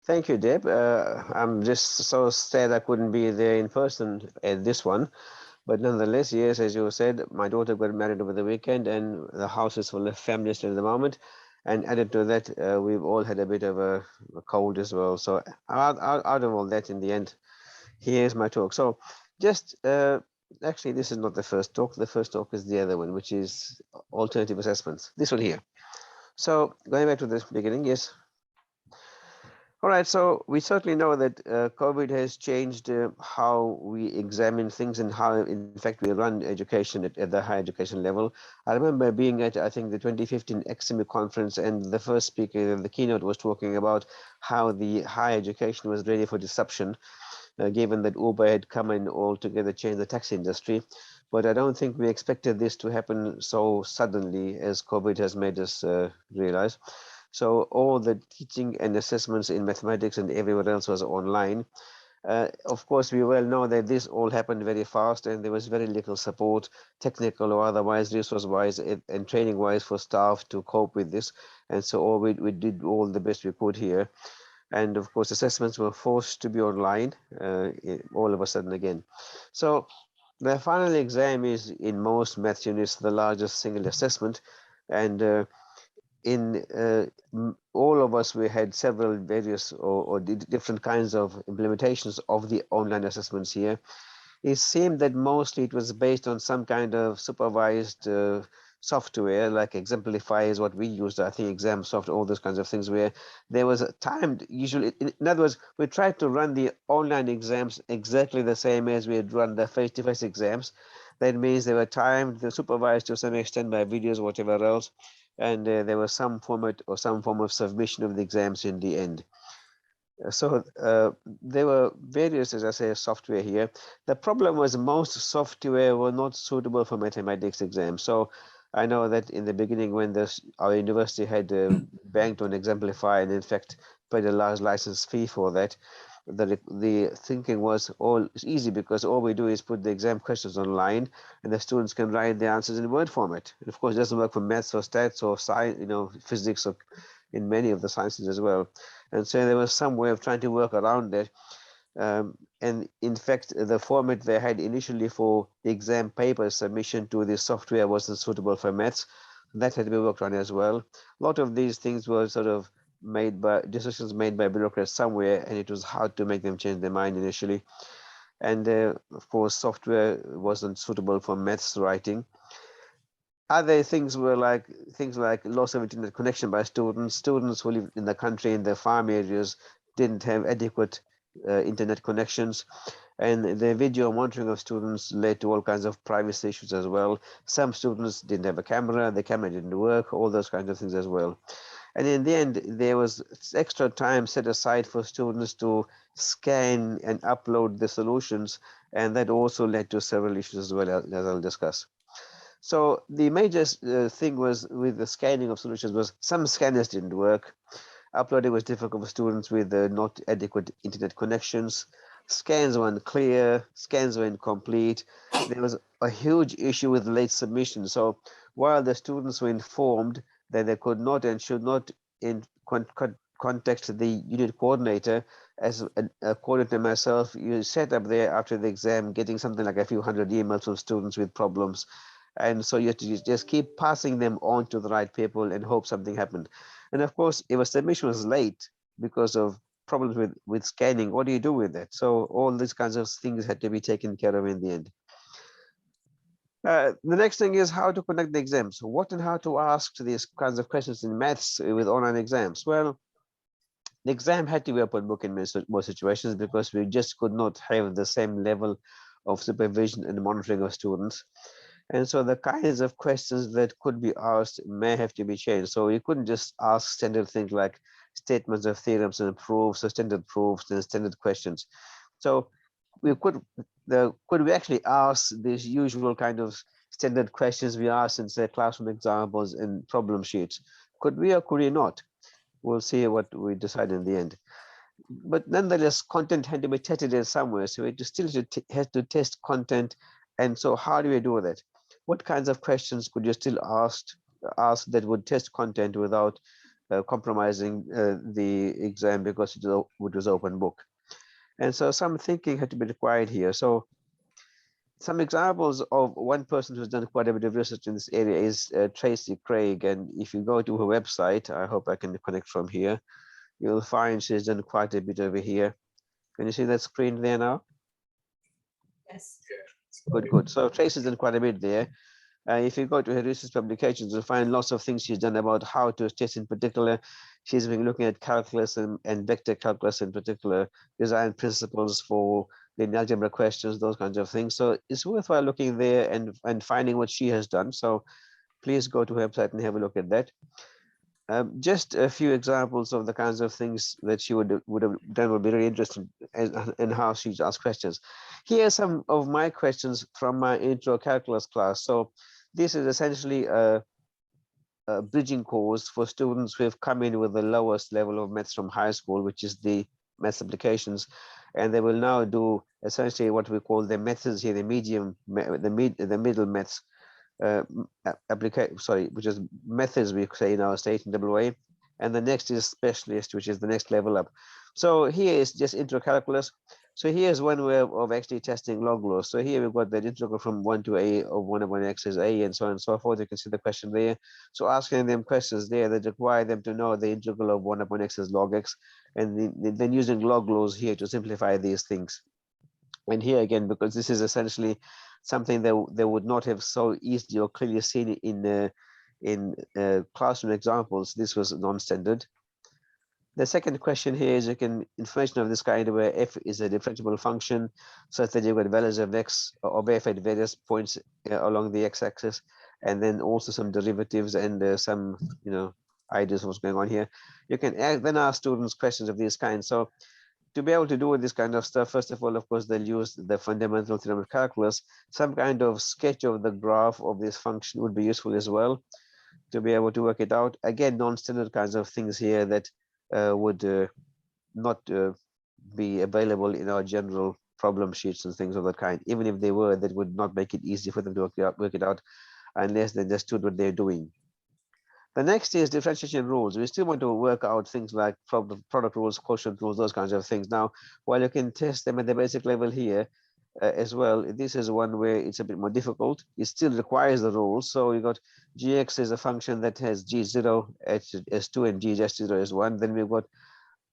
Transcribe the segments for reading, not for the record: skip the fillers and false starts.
Thank you, Deb. I'm just so sad I couldn't be there in person at this one. But nonetheless, yes, as you said, my daughter got married over the weekend, and the house is full of families at the moment. And added to that, we've all had a bit of a cold as well. So out of all that, in the end, here's my talk. So just actually, this is not the first talk. The first talk is the other one, which is alternative assessments. This one here. So going back to the beginning, yes. All right, so we certainly know that COVID has changed how we examine things and how, in fact, we run education at the higher education level. I remember being at, I think, the 2015 EXIME conference, and the first speaker, the keynote, was talking about how the higher education was ready for disruption, given that Uber had come and altogether changed the taxi industry. But I don't think we expected this to happen so suddenly as COVID has made us realize. So all the teaching and assessments in mathematics and everywhere else was online. Of course, we well know that this all happened very fast and there was very little support, technical or otherwise, resource-wise and training-wise for staff to cope with this. And so we did all the best we could here. And of course, assessments were forced to be online all of a sudden again. So the final exam is in most math units the largest single assessment. And in all of us, we had several various or different kinds of implementations of the online assessments here. It seemed that mostly it was based on some kind of supervised software, like Exemplify is what we used, I think, exam software, all those kinds of things, where there was a timed, usually, in other words, we tried to run the online exams exactly the same as we had run the face-to-face exams. That means they were timed, they were supervised to some extent by videos, whatever else, and there was some format or some form of submission of the exams in the end. So there were various, as I say, software here. The problem was most software were not suitable for mathematics exams. So I know that in the beginning when our university had banked on Exemplify and in fact paid a large license fee for that, the thinking was all it's easy because all we do is put the exam questions online and the students can write the answers in Word format. And of course, it doesn't work for maths or stats or science, physics or in many of the sciences as well. And so there was some way of trying to work around it. And in fact, the format they had initially for the exam paper submission to the software wasn't suitable for maths. That had to be worked on as well. A lot of these things were sort of made by decisions made by bureaucrats somewhere, and it was hard to make them change their mind initially. And of course, software wasn't suitable for maths writing. Other things were like things like loss of internet connection by students. Students who live in the country in the farm areas didn't have adequate internet connections, and the video monitoring of students led to all kinds of privacy issues as well. Some students didn't have a camera, the camera didn't work, all those kinds of things as well. And in the end, there was extra time set aside for students to scan and upload the solutions, and that also led to several issues as well, as I'll discuss. So the major thing was with the scanning of solutions was some scanners didn't work. Uploading was difficult for students with not adequate internet connections. Scans were unclear. Scans were incomplete. There was a huge issue with late submission. So while the students were informed that they could not and should not contact the unit coordinator, as according to myself, you sat up there after the exam getting something like a few hundred emails from students with problems, and so you have to just keep passing them on to the right people and hope something happened. And of course, if a submission was late because of problems with scanning, what do you do with it? So all these kinds of things had to be taken care of in the end. The next thing is how to conduct the exams. What and how to ask these kinds of questions in maths with online exams? Well, the exam had to be open book in most situations because we just could not have the same level of supervision and monitoring of students. And so the kinds of questions that could be asked may have to be changed. So you couldn't just ask standard things like statements of theorems and proofs or standard proofs and standard questions. So we could we actually ask these usual kind of standard questions we ask in say classroom examples and problem sheets? Could we or could we not? We'll see what we decide in the end. But nonetheless, content had to be tested in some way. So we still had to test content. And so how do we do that? What kinds of questions could you still ask that would test content without compromising the exam because it was open book. And so some thinking had to be required here. So some examples of one person who's done quite a bit of research in this area is Tracy Craig. And if you go to her website, I hope I can connect from here, you'll find she's done quite a bit over here. Can you see that screen there now? Yes. Good. So Tracy's done quite a bit there. If you go to her research publications, you'll find lots of things she's done about how to test in particular. She's been looking at calculus and vector calculus in particular, design principles for linear algebra questions, those kinds of things. So it's worthwhile looking there and finding what she has done. So please go to her website and have a look at that. Just a few examples of the kinds of things that she would have done would be really interesting in how she asks questions. Here are some of my questions from my intro calculus class. So this is essentially a bridging course for students who have come in with the lowest level of maths from high school, which is the maths applications, and they will now do essentially what we call the methods here, the middle maths which is methods we say in our state in WA, and the next is specialist, which is the next level up. So here is just intro calculus. So here's one way of actually testing log laws. So here we've got the integral from 1 to a of 1 upon x is a, and so on and so forth. You can see the question there. So asking them questions there that require them to know the integral of 1 upon x is log x, and then using log laws here to simplify these things. And here again, because this is essentially something that they would not have so easily or clearly seen in classroom examples, this was non-standard. The second question here is information of this kind where f is a differentiable function such that you've got values of x of f at various points along the x-axis, and then also some derivatives and some ideas of what's going on here. You can then ask students questions of these kinds. So to be able to do this kind of stuff, first of all, of course, they'll use the fundamental theorem of calculus. Some kind of sketch of the graph of this function would be useful as well to be able to work it out. Again, non-standard kinds of things here that would not be available in our general problem sheets and things of that kind. Even if they were, that would not make it easy for them to work it out unless they understood what they're doing. The next is differentiation rules. We still want to work out things like product rules, quotient rules, those kinds of things. Now, while you can test them at the basic level here as well, this is one where it's a bit more difficult. It still requires the rules. So you got gx is a function that has g0 as 2 and g just 0 as 1. Then we've got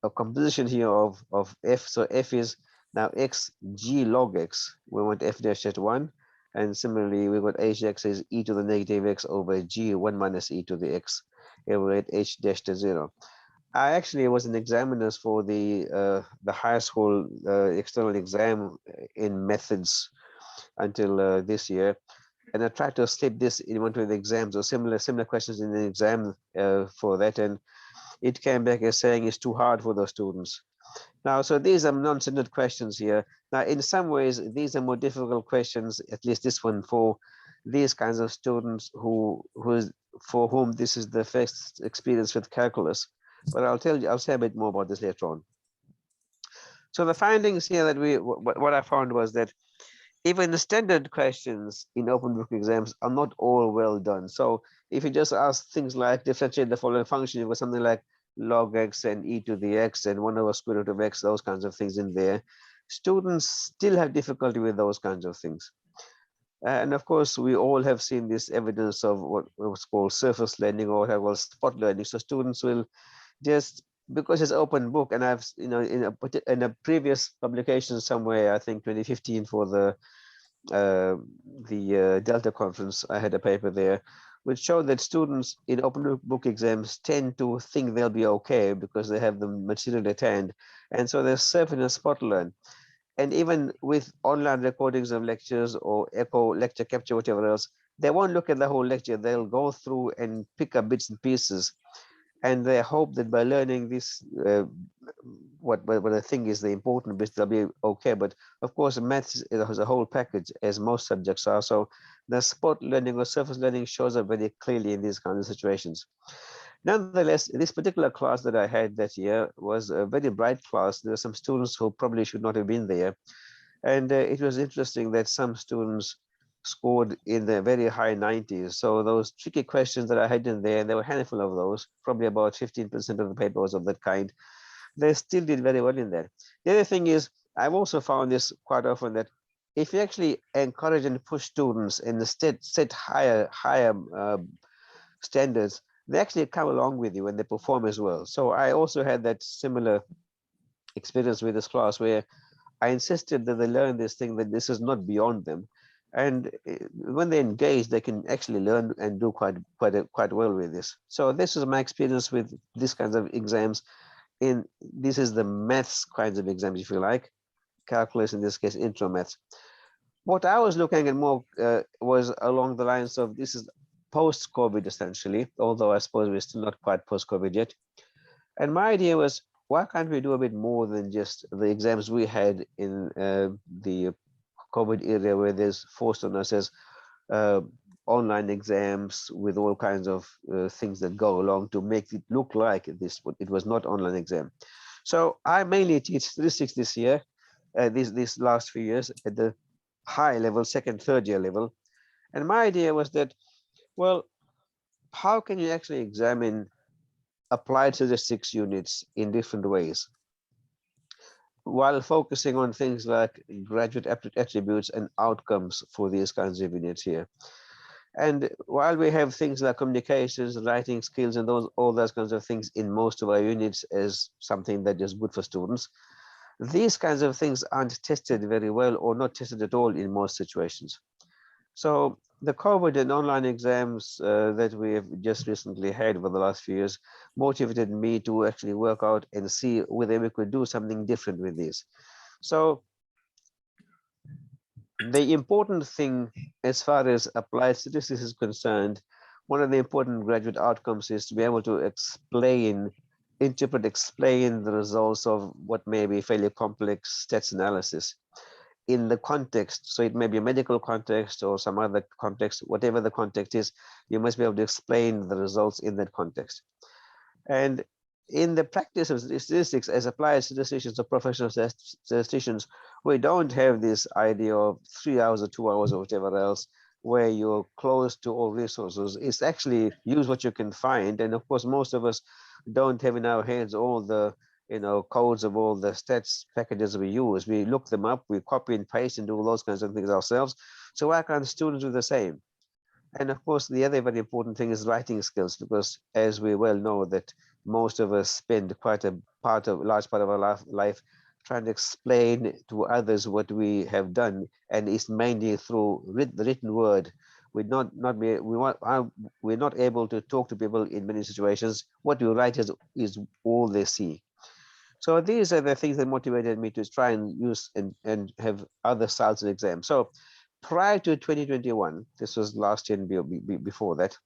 a composition here of f. So f is now x g log x. We want f dash at 1. And similarly, we've got hx is e to the negative x over g 1 minus e to the x over at h dash to 0. I actually was an examiner for the high school external exam in methods until this year, and I tried to slip this in one of the exams or similar questions in the exam for that, and it came back as saying it's too hard for those students. Now, so these are non-standard questions here. Now, in some ways, these are more difficult questions, at least this one, for these kinds of students for whom this is the first experience with calculus. But I'll say a bit more about this later on. So the findings here that what I found was that even the standard questions in open book exams are not all well done. So if you just ask things like differentiate the following function, you've got something like log x and e to the x and 1 over square root of x, those kinds of things in there. Students still have difficulty with those kinds of things. And of course, we all have seen this evidence of what's called surface learning or whatever, spot learning. So students will just, because it's open book, and I've, in a previous publication somewhere, I think 2015 for the Delta conference, I had a paper there which showed that students in open book exams tend to think they'll be okay because they have the material at hand, and so they surf in a spot learn. And even with online recordings of lectures or echo lecture capture, whatever else, they won't look at the whole lecture. They'll go through and pick up bits and pieces, and they hope that by learning this, what I think is the important bits, they'll be okay. But of course, maths is a whole package, as most subjects are. So the spot learning or surface learning shows up very clearly in these kinds of situations. Nonetheless, this particular class that I had that year was a very bright class. There were some students who probably should not have been there. And it was interesting that some students scored in the very high 90s. So those tricky questions that I had in there, there were a handful of those, probably about 15% of the paper was of that kind. They still did very well in that. The other thing is, I've also found this quite often, that if you actually encourage and push students and set higher standards, they actually come along with you and they perform as well. So I also had that similar experience with this class where I insisted that they learn this thing, that this is not beyond them. And when they engage, they can actually learn and do quite well with this. So this is my experience with these kinds of exams. This is the maths kinds of exams, if you like, calculus, in this case, intro maths. What I was looking at more was along the lines of, this is post-COVID essentially, although I suppose we're still not quite post-COVID yet. And my idea was, why can't we do a bit more than just the exams we had in the COVID era, where there's forced on us as online exams with all kinds of things that go along to make it look like this, but it was not online exam. So I mainly teach statistics this year, these last few years at the high level, second, third year level. And my idea was that, well, how can you actually examine applied statistics units in different ways while focusing on things like graduate attributes and outcomes for these kinds of units here? And while we have things like communications, writing skills, and all those kinds of things in most of our units as something that is good for students, these kinds of things aren't tested very well, or not tested at all in most situations. So the COVID and online exams that we have just recently had over the last few years motivated me to actually work out and see whether we could do something different with these. So the important thing as far as applied statistics is concerned, one of the important graduate outcomes is to be able to explain the results of what may be fairly complex stats analysis in the context. So it may be a medical context or some other context, whatever the context is, you must be able to explain the results in that context. And in the practice of statistics as applied statisticians or professional statisticians, we don't have this idea of 3 hours or 2 hours or whatever else, where you're close to all resources. It's actually use what you can find. And of course, most of us don't have in our hands all the codes of all the stats packages we use. We look them up, we copy and paste and do all those kinds of things ourselves. So why can't students do the same? And of course, the other very important thing is writing skills, because as we well know that most of us spend quite a large part of our life trying to explain to others what we have done, and it's mainly through the written word. We're not able to talk to people in many situations. What we write is all they see. So these are the things that motivated me to try and use and have other styles of exams. So prior to 2021, this was last year and before that,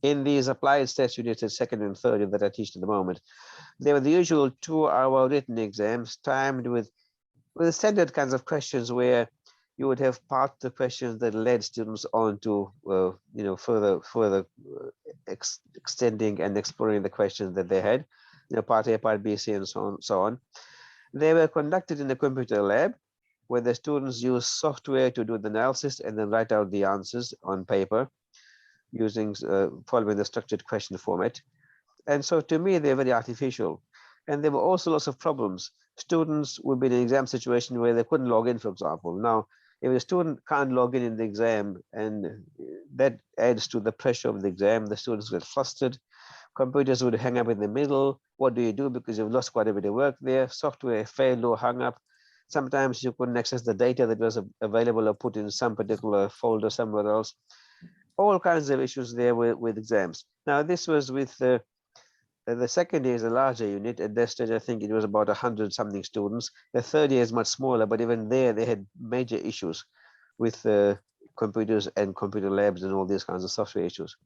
in these applied stats units at second and third that I teach at the moment, there were the usual 2-hour written exams timed with standard kinds of questions where you would have part of the questions that led students on to further extending and exploring the questions that they had, part A, part B, C, and so on. They were conducted in a computer lab where the students use software to do the analysis and then write out the answers on paper using following the structured question format. And so to me, they're very artificial. And there were also lots of problems. Students would be in an exam situation where they couldn't log in, for example. Now, if a student can't log in the exam, and that adds to the pressure of the exam, the students get flustered. Computers would hang up in the middle. What do you do? Because you've lost quite a bit of work there. Software failed or hung up. Sometimes you couldn't access the data that was available or put in some particular folder somewhere else. All kinds of issues there with exams. Now, this was with the second year is a larger unit. At that stage, I think it was about 100 something students. The third year is much smaller, but even there, they had major issues with computers and computer labs and all these kinds of software issues.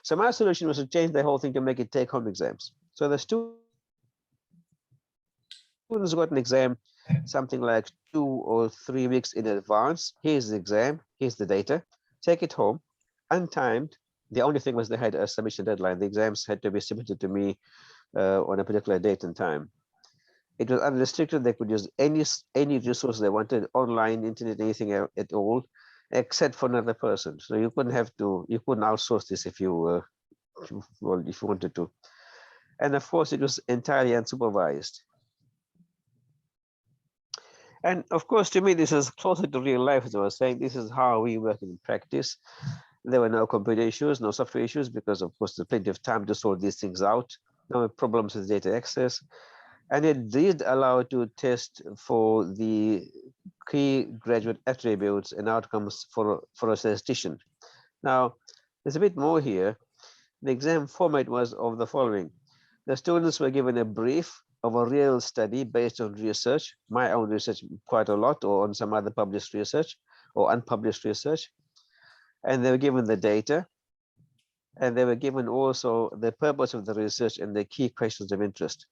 So my solution was to change the whole thing to make it take-home exams. So the students got an exam something like 2 or 3 weeks in advance. Here's the exam, here's the data, take it home, untimed. The only thing was they had a submission deadline. The exams had to be submitted to me on a particular date and time. It was unrestricted. They could use any resource they wanted, online, internet, anything at all. except for another person. So you couldn't outsource this if you if you wanted to. And of course, it was entirely unsupervised. And of course, to me, this is closer to real life, as I was saying. This is how we work in practice. There were no computer issues, no software issues, because of course, there's plenty of time to sort these things out. No problems with data access. And it did allow to test for the key graduate attributes and outcomes for a statistician. Now, there's a bit more here. The exam format was of the following. The students were given a brief of a real study based on research, my own research quite a lot, or on some other published research or unpublished research. And they were given the data, and they were given also the purpose of the research and the key questions of interest.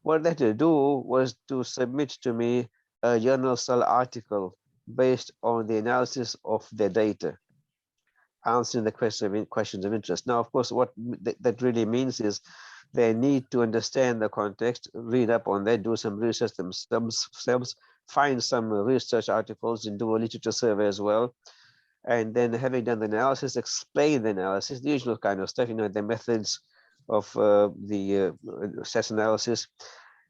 What they had to do was to submit to me a journal cell article based on the analysis of their data, answering the questions of interest. Now, of course, what that really means is they need to understand the context, read up on that, do some research themselves, find some research articles and do a literature survey as well. And then having done the analysis, explain the analysis, the usual kind of stuff, the methods of the stats analysis,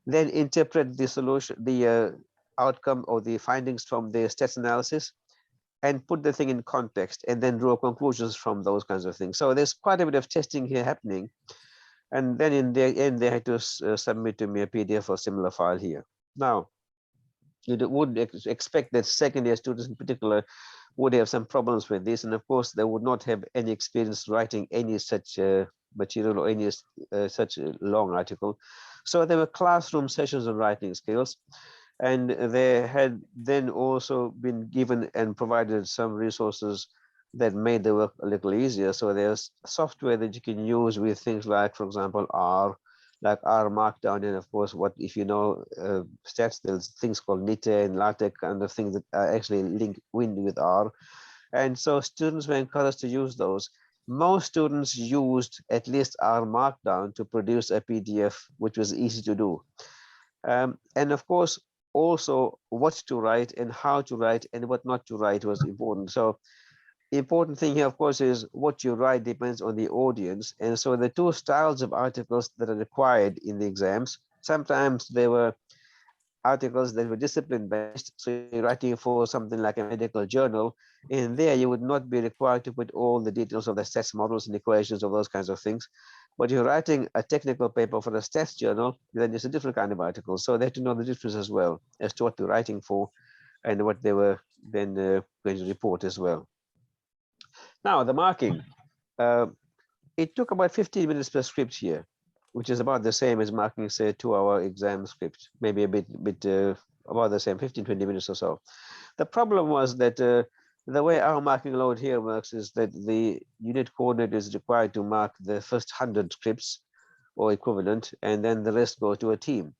then interpret the solution, the outcome or the findings from the stats analysis, and put the thing in context, and then draw conclusions from those kinds of things. So there's quite a bit of testing here happening. And then in the end, they had to submit to me a PDF or similar file here. Now, you would expect that second year students in particular would have some problems with this. And of course, they would not have any experience writing any such material or any such a long article. So there were classroom sessions on writing skills. And they had then also been given and provided some resources that made the work a little easier. So there's software that you can use with things like, for example, R, like R Markdown, and of course, what if you know stats, there's things called Nite and LaTeX kind of things that are actually linked with R. And so students were encouraged to use those. Most students used at least R Markdown to produce a PDF, which was easy to do. And of course, also what to write and how to write and what not to write was important. So the important thing here, of course, is what you write depends on the audience. And so the two styles of articles that are required in the exams, sometimes they were articles that were discipline based. So you're writing for something like a medical journal. In there, you would not be required to put all the details of the stats models and equations of those kinds of things. But you're writing a technical paper for a stats journal, then it's a different kind of article. So they have to know the difference as well as to what they're writing for and what they were then going to report as well. Now, the marking. It took about 15 minutes per script here, which is about the same as marking, say, a 2-hour exam script, maybe a bit about the same, 15, 20 minutes or so. The problem was that the way our marking load here works is that the unit coordinator is required to mark the first 100 scripts or equivalent, and then the rest go to a team.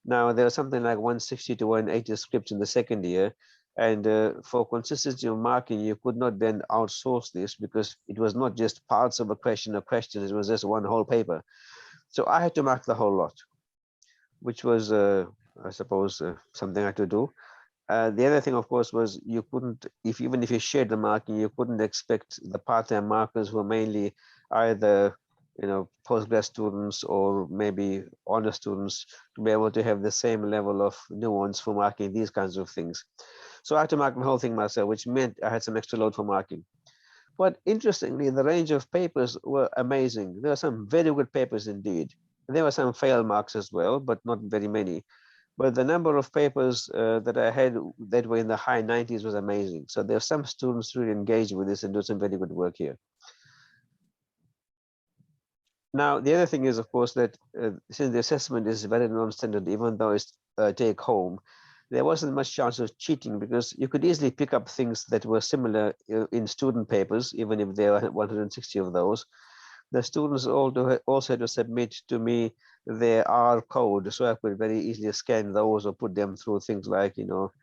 Now, there are something like 160 to 180 scripts in the second year, and for consistency of marking, you could not then outsource this because it was not just parts of a question or questions, it was just one whole paper. So I had to mark the whole lot, which was, I suppose, something I had to do. The other thing, of course, was you couldn't, even if you shared the marking, you couldn't expect the part-time markers who were mainly either postgrad students or maybe honor students to be able to have the same level of nuance for marking these kinds of things. So I had to mark the whole thing myself, which meant I had some extra load for marking. But interestingly, the range of papers were amazing. There were some very good papers indeed. There were some fail marks as well, but not very many. But the number of papers that I had that were in the high 90s was amazing. So there are some students really engaged with this and do some very good work here. Now, the other thing is, of course, that since the assessment is very non-standard, even though it's take home, there wasn't much chance of cheating because you could easily pick up things that were similar in student papers, even if there were 160 of those. The students also had to submit to me their R code, so I could very easily scan those or put them through things like,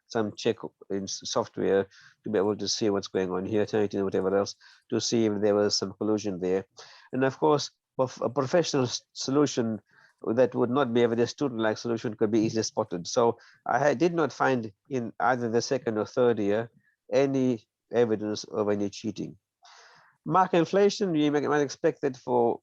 some check in software to be able to see what's going on here, and whatever else, to see if there was some collusion there. And of course, of a professional solution that would not be a very student-like solution could be easily spotted. So I did not find in either the second or third year any evidence of any cheating. Mark inflation, you might expect that for,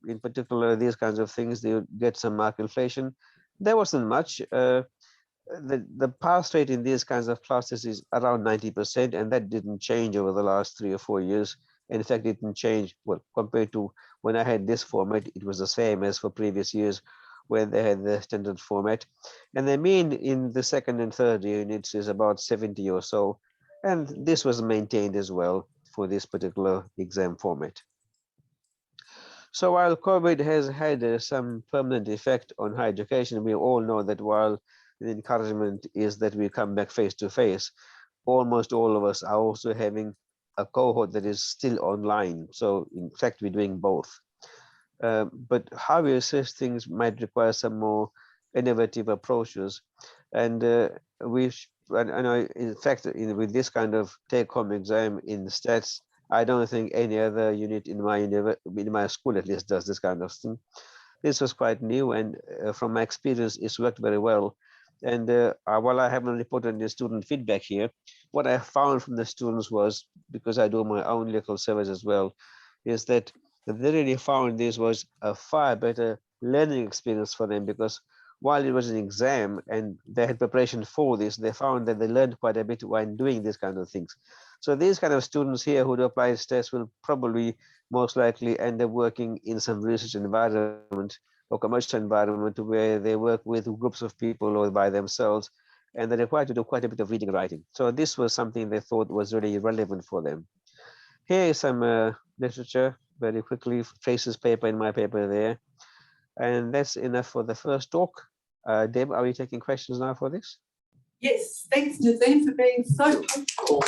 in particular, these kinds of things, they would get some mark inflation. There wasn't much. The pass rate in these kinds of classes is around 90%, and that didn't change over the last 3 or 4 years. In fact, it didn't change. Well, compared to when I had this format, it was the same as for previous years when they had the standard format. And the mean in the second and third units is about 70 or so. And this was maintained as well for this particular exam format. So while COVID has had some permanent effect on higher education, we all know that while the encouragement is that we come back face to face, almost all of us are also having a cohort that is still online. So in fact, we're doing both. But how we assess things might require some more innovative approaches. And I know, in fact, with this kind of take-home exam in stats, I don't think any other unit in my school at least does this kind of thing. This was quite new, and from my experience, it's worked very well. And while I haven't reported any student feedback here, what I found from the students was, because I do my own local surveys as well, is that they really found this was a far better learning experience for them, because while it was an exam and they had preparation for this, they found that they learned quite a bit when doing these kind of things. So these kind of students here who do applied tests will probably most likely end up working in some research environment or commercial environment where they work with groups of people or by themselves, and they're required to do quite a bit of reading and writing. So this was something they thought was really relevant for them. Here is some literature very quickly, Trace's paper and my paper there. And that's enough for the first talk. Deb, are we taking questions now for this? Yes, thanks Nazim for being so helpful.